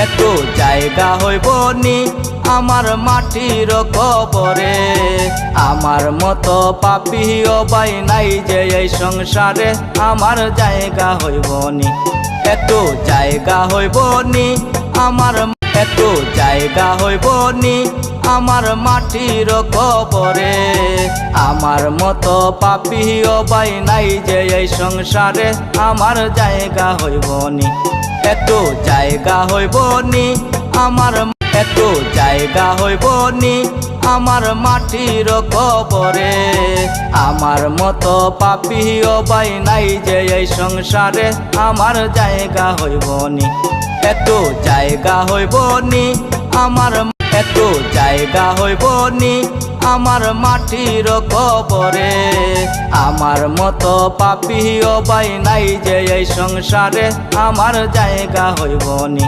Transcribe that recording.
এত জায়গা হইব নি আমার মাটির কবরে। আমার মতো পাপী অবাই নাই যে এই সংসারে, আমার জায়গা হইব নি। এত জায়গা হইব নি আমার, এত জায়গা হইব নি আমার মাটির কবরে। আমার মতো পাপী অবাই নাই যে এই সংসারে, আমার জায়গা হইব নি। এত জায়গা হইব নি আমার, এত জায়গা হইব নি আমার মাটির কবরে। আমার মতো পাপী অবাই নাই যে এই সংসারে, আমার জায়গা হইব নি। এত জায়গা হইব নি আমার, এত জায়গা হইব নি আমার মাটির কবরে। আমার মতো পাপী অবাই নাই যে এই সংসারে, আমার জায়গা হইব নি।